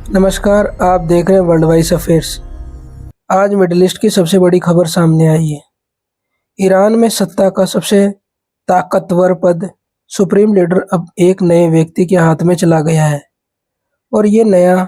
नमस्कार, आप देख रहे हैं वर्ल्ड वाइज अफेयर्स। आज मिडिल ईस्ट की सबसे बड़ी खबर सामने आई है। ईरान में सत्ता का सबसे ताकतवर पद सुप्रीम लीडर अब एक नए व्यक्ति के हाथ में चला गया है और ये नया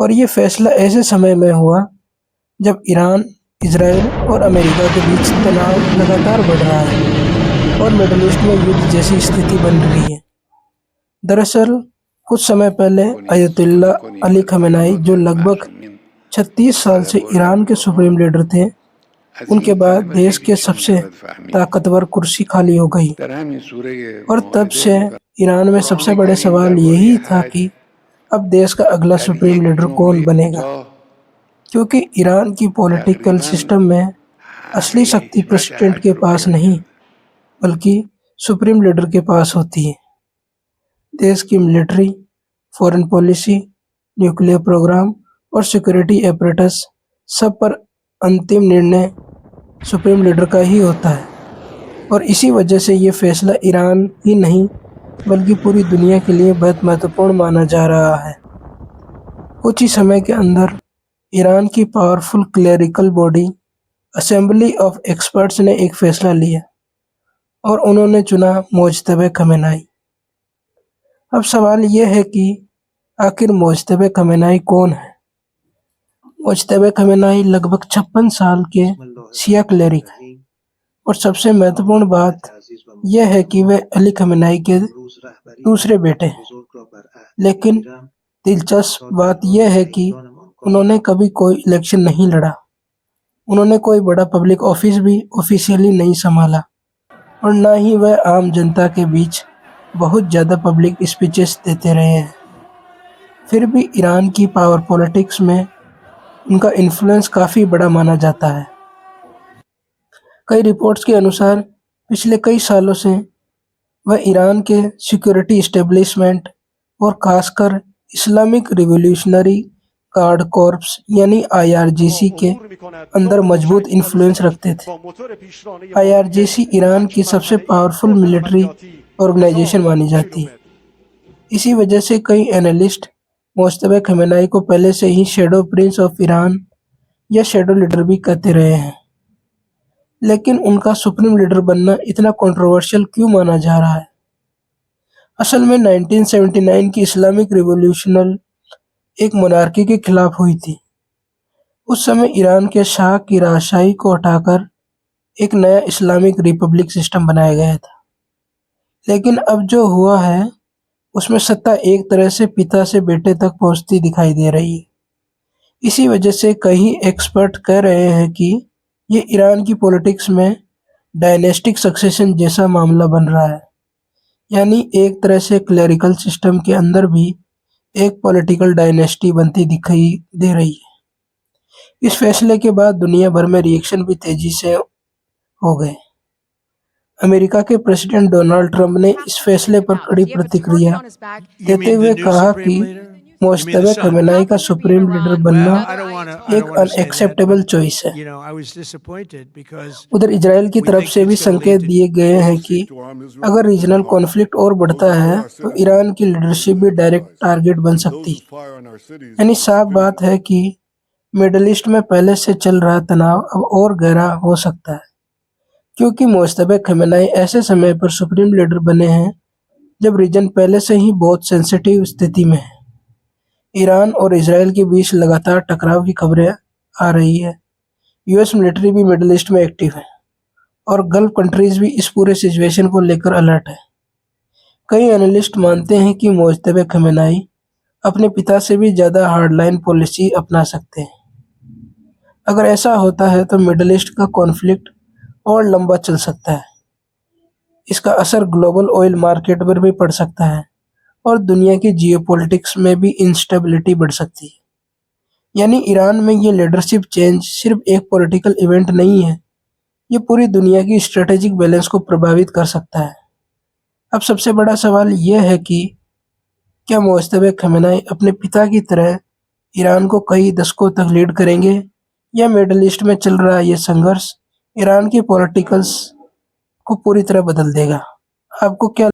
और ये फैसला ऐसे समय में हुआ जब ईरान, इजराइल और अमेरिका के बीच तनाव लगातार बढ़ रहा है और मिडल ईस्ट में युद्ध जैसी स्थिति बन रही है। दरअसल कुछ समय पहले अयतुल्ला अली खमेनाई, जो लगभग 36 साल से ईरान के सुप्रीम लीडर थे, उनके बाद देश के सबसे ताकतवर कुर्सी खाली हो गई और तब से ईरान में सबसे बड़े सवाल यही था कि अब देश का अगला सुप्रीम लीडर कौन बनेगा, क्योंकि ईरान की पॉलिटिकल सिस्टम में असली शक्ति प्रेसिडेंट के पास नहीं बल्कि सुप्रीम लीडर के पास होती है। देश की military, foreign policy, nuclear program और सिक्योरिटी एपरेटस सब पर अंतिम निर्णय सुप्रीम लीडर का ही होता है और इसी वजह से ये फैसला ईरान ही नहीं बल्कि पूरी दुनिया के लिए बहुत महत्वपूर्ण माना जा रहा है। कुछ ही समय के अंदर ईरान की powerful clerical body assembly of experts ने एक फैसला लिया और उन्होंने चुना मोजतबे खमेनाई। अब सवाल यह है कि आखिर मोजतबे खमेनाई कौन है? मोजतबे खमेनाई लगभग 56 साल के शिया क्लेरिक हैं और सबसे महत्वपूर्ण बात यह है कि वे अली खमेनाई के दूसरे बेटे हैं। लेकिन दिलचस्प बात यह है कि उन्होंने कभी कोई इलेक्शन नहीं लड़ा, उन्होंने कोई बड़ा पब्लिक ऑफिस भी ऑफिशियली नहीं संभाला और ना ही वह आम जनता के बीच बहुत ज़्यादा पब्लिक स्पीचेस देते रहे हैं। फिर भी ईरान की पावर पॉलिटिक्स में उनका इन्फ्लुएंस काफ़ी बड़ा माना जाता है। कई रिपोर्ट्स के अनुसार पिछले कई सालों से वह ईरान के सिक्योरिटी इस्टेब्लिशमेंट और खासकर इस्लामिक रिवॉल्यूशनरी गार्ड कॉर्प्स यानी आईआरजीसी के अंदर मजबूत इन्फ्लुएंस रखते थे। आईआरजीसी ईरान की सबसे पावरफुल मिलिट्री ऑर्गेनाइजेशन मानी जाती है। इसी वजह से कई एनालिस्ट मोजतबे खमेनाई को पहले से ही शैडो प्रिंस ऑफ ईरान या शैडो लीडर भी कहते रहे हैं। लेकिन उनका सुप्रीम लीडर बनना इतना कंट्रोवर्शियल क्यों माना जा रहा है? असल में 1979 की इस्लामिक रिवॉल्यूशन एक मोनार्की के खिलाफ हुई थी। उस समय ईरान के शाह की राजशाही को हटाकर एक नया इस्लामिक रिपब्लिक सिस्टम बनाया गया था। लेकिन अब जो हुआ है उसमें सत्ता एक तरह से पिता से बेटे तक पहुंचती दिखाई दे रही है। इसी वजह से कई एक्सपर्ट कह रहे हैं कि ये ईरान की पॉलिटिक्स में डायनेस्टिक सक्सेशन जैसा मामला बन रहा है, यानी एक तरह से क्लेरिकल सिस्टम के अंदर भी एक पॉलिटिकल डायनेस्टी बनती दिखाई दे रही है। इस फैसले के बाद दुनिया भर में रिएक्शन भी तेजी से हो गए। अमेरिका के प्रेसिडेंट डोनाल्ड ट्रंप ने इस फैसले पर कड़ी प्रतिक्रिया देते हुए कहा कि मोजतबे खमेनाई का सुप्रीम लीडर बनना एक अनएक्सेप्टेबल चॉइस है। उधर इजराइल की तरफ से भी संकेत दिए गए हैं कि अगर रीजनल कॉन्फ्लिक्ट और बढ़ता है तो ईरान की लीडरशिप भी डायरेक्ट टारगेट बन सकती है। यानी साफ बात है कि मिडल ईस्ट में पहले से चल रहा तनाव अब और गहरा हो सकता है, क्योंकि मोजतबे खमेनाई ऐसे समय पर सुप्रीम लीडर बने हैं जब रीजन पहले से ही बहुत सेंसिटिव स्थिति में है। ईरान और इजराइल के बीच लगातार टकराव की खबरें आ रही है। यूएस मिलिट्री भी मिडिल ईस्ट में एक्टिव है और गल्फ कंट्रीज भी इस पूरे सिचुएशन को लेकर अलर्ट है। कई एनालिस्ट मानते हैं कि मोजतबे खमेनाई अपने पिता से भी ज़्यादा हार्डलाइन पॉलिसी अपना सकते हैं। अगर ऐसा होता है तो मिडिल ईस्ट का कॉन्फ्लिक्ट और लंबा चल सकता है। इसका असर ग्लोबल ऑयल मार्केट पर भी पड़ सकता है और दुनिया की जियोपॉलिटिक्स में भी इंस्टेबिलिटी बढ़ सकती है। यानी ईरान में ये लीडरशिप चेंज सिर्फ एक पॉलिटिकल इवेंट नहीं है, ये पूरी दुनिया की स्ट्रेटेजिक बैलेंस को प्रभावित कर सकता है। अब सबसे बड़ा सवाल यह है कि क्या मोजतबे खमेनाई अपने पिता की तरह ईरान को कई दशकों तक लीड करेंगे यह मिडल ईस्ट में चल रहा ये संघर्ष ईरान की पॉलिटिकल्स को पूरी तरह बदल देगा। आपको क्या